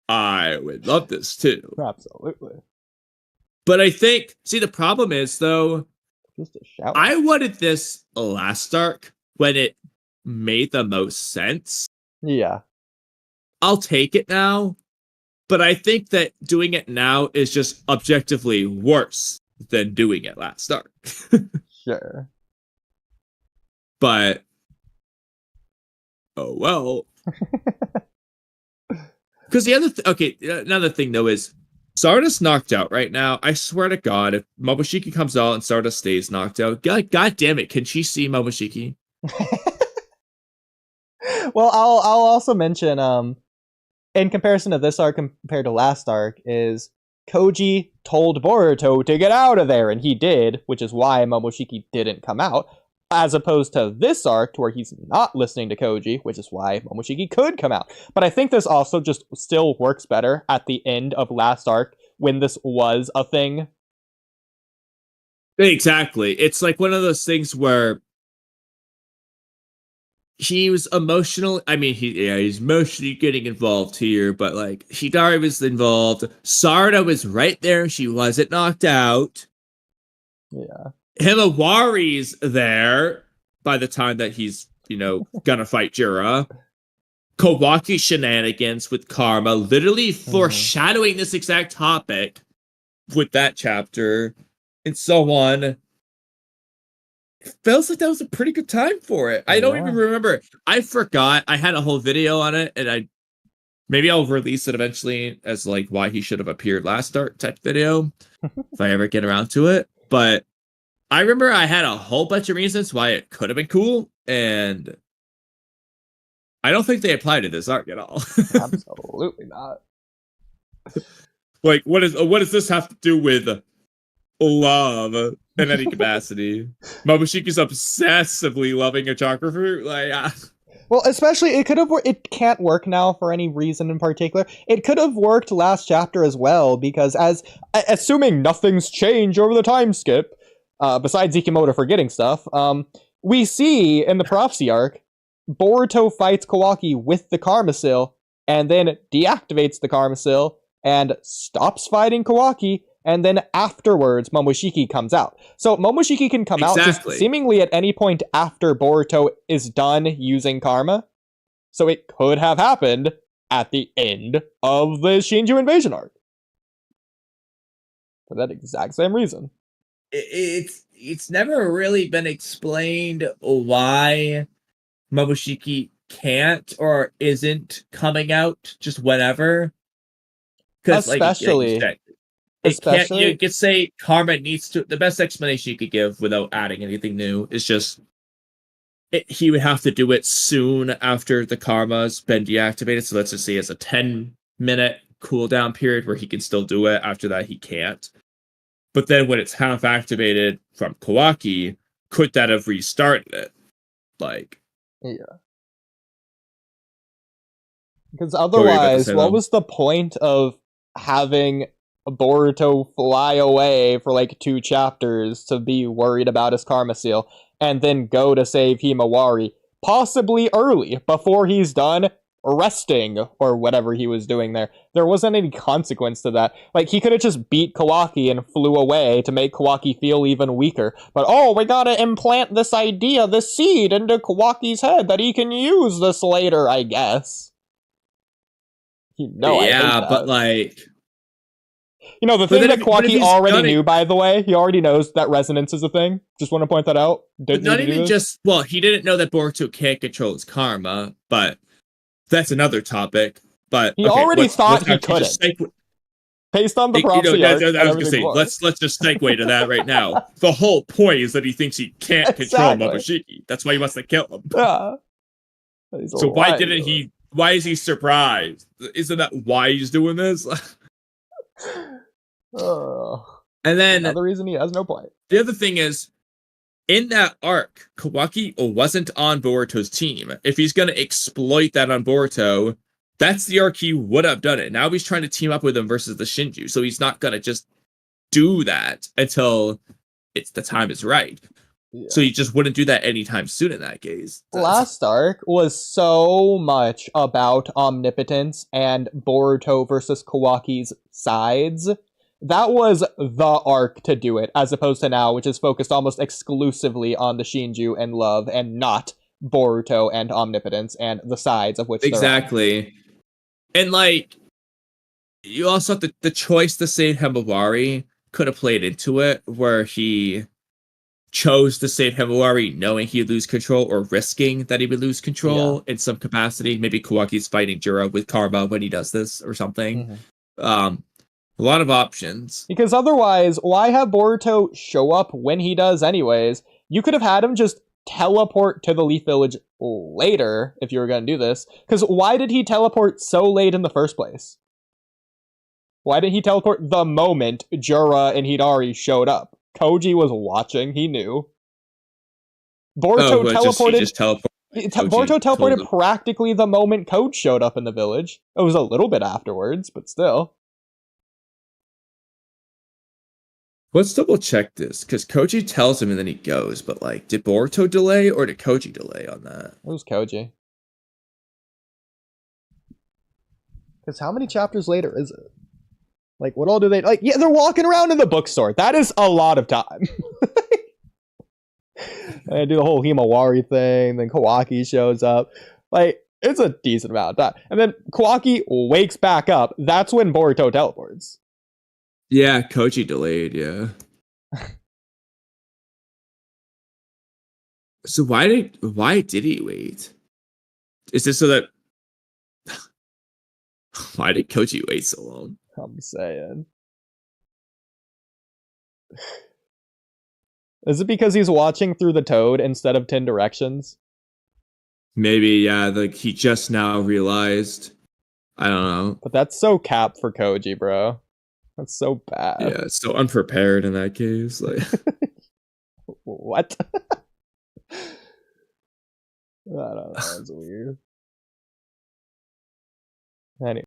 I would love this too. Absolutely. But I think, see, the problem is, though, Just a shout. I wanted this last arc when it made the most sense. Yeah. I'll take it now, but I think that doing it now is just objectively worse than doing it last arc. Sure. But, oh well. Because the other another thing though is Sarada's knocked out right now. I swear to God, if Momoshiki comes out and Sarada stays knocked out, God damn it, can she see Momoshiki? Well, I'll also mention, in comparison to this arc compared to last arc, is Koji told Boruto to get out of there, and he did, which is why Momoshiki didn't come out, as opposed to this arc, where he's not listening to Koji, which is why Momoshiki could come out. But I think this also just still works better at the end of last arc, when this was a thing. Exactly. It's like one of those things where he was emotional. I mean, he's emotionally getting involved here, but like Hidari was involved. Sarada was right there. She wasn't knocked out. Yeah. Himawari's there by the time that he's, gonna fight Jura. Kawaki shenanigans with Karma, literally foreshadowing this exact topic with that chapter, and so on. It feels like that was a pretty good time for it. I don't even remember. I forgot. I had a whole video on it, and maybe I'll release it eventually as like why he should have appeared last arc type video if I ever get around to it. But I remember I had a whole bunch of reasons why it could have been cool, and I don't think they apply to this arc at all. Absolutely not. Like, what does this have to do with love in any capacity? Momoshiki's obsessively loving a chakra fruit. Like, Well, especially it can't work now for any reason in particular. It could have worked last chapter as well, because assuming nothing's changed over the time skip, besides Ikimoto forgetting stuff, we see in the prophecy arc, Boruto fights Kawaki with the Karma Seal, and then deactivates the Karma Seal, and stops fighting Kawaki, and then afterwards Momoshiki comes out. So Momoshiki can come out just seemingly at any point after Boruto is done using Karma. So it could have happened at the end of the Shinju invasion arc. For that exact same reason. It's never really been explained why Momoshiki can't or isn't coming out just whenever. Especially, you could say Karma needs to. The best explanation you could give without adding anything new is just he would have to do it soon after the Karma's been deactivated. So let's just say it's a 10-minute cooldown period where he can still do it. After that, he can't. But then when it's half activated from Kawaki, could that have restarted it? Like, yeah. Because otherwise, what was the point of having Boruto fly away for like 2 chapters to be worried about his Karma Seal, and then go to save Himawari, possibly early, before he's done resting, or whatever he was doing there? There wasn't any consequence to that. Like, he could have just beat Kawaki and flew away to make Kawaki feel even weaker. But, we gotta implant this idea, this seed, into Kawaki's head that he can use this later, I guess. But like... the thing that Kawaki already knew, by the way, he already knows that resonance is a thing. Just want to point that out. He didn't know that Boruto can't control his karma, but that's another topic. But he already thought he couldn't. Based on the prophecy arc, I was gonna say, let's just segue to that right now. The whole point is that he thinks he can't control Momoshiki. That's why he wants to kill him. Yeah. So why didn't he? Why is he surprised? Isn't that why he's doing this? And then another reason he has no point. The other thing is, in that arc, Kawaki wasn't on Boruto's team. If he's going to exploit that on Boruto, that's the arc he would have done it. Now he's trying to team up with him versus the Shinju, so he's not going to just do that until the time is right. Yeah. So you just wouldn't do that anytime soon in that case. Last arc was so much about omnipotence and Boruto versus Kawaki's sides. That was the arc to do it, as opposed to now, which is focused almost exclusively on the Shinju and love, and not Boruto and omnipotence and the sides of which exactly. And like, you also have the choice to save Himawari could have played into it, where he chose to save Himawari knowing he'd lose control or risking that he would lose control in some capacity. Maybe Kawaki's fighting Jura with Karma when he does this or something. A lot of options. Because otherwise, why have Boruto show up when he does anyways? You could have had him just teleport to the Leaf Village later if you were going to do this. Because why did he teleport so late in the first place? Why didn't he teleport the moment Jura and Hidari showed up? Koji was watching, he knew. Boruto teleported. Boruto teleported practically the moment Code showed up in the village. It was a little bit afterwards, but still. Let's double check this, because Koji tells him and then he goes, but like, did Boruto delay or did Koji delay on that? It was Koji. Because how many chapters later is it? Like, what all do they... Like, yeah, they're walking around in the bookstore. That is a lot of time. They do the whole Himawari thing, then Kawaki shows up. Like, it's a decent amount of time. And then Kawaki wakes back up. That's when Boruto teleports. Yeah, Koji delayed, yeah. So why did he wait? Is this so that... Why did Koji wait so long? I'm saying. Is it because he's watching through the toad instead of 10 directions? Maybe, yeah, like he just now realized. I don't know. But that's so cap for Koji, bro. That's so bad. Yeah, it's so unprepared in that case. Like, what? I don't know, that's weird. Anyway.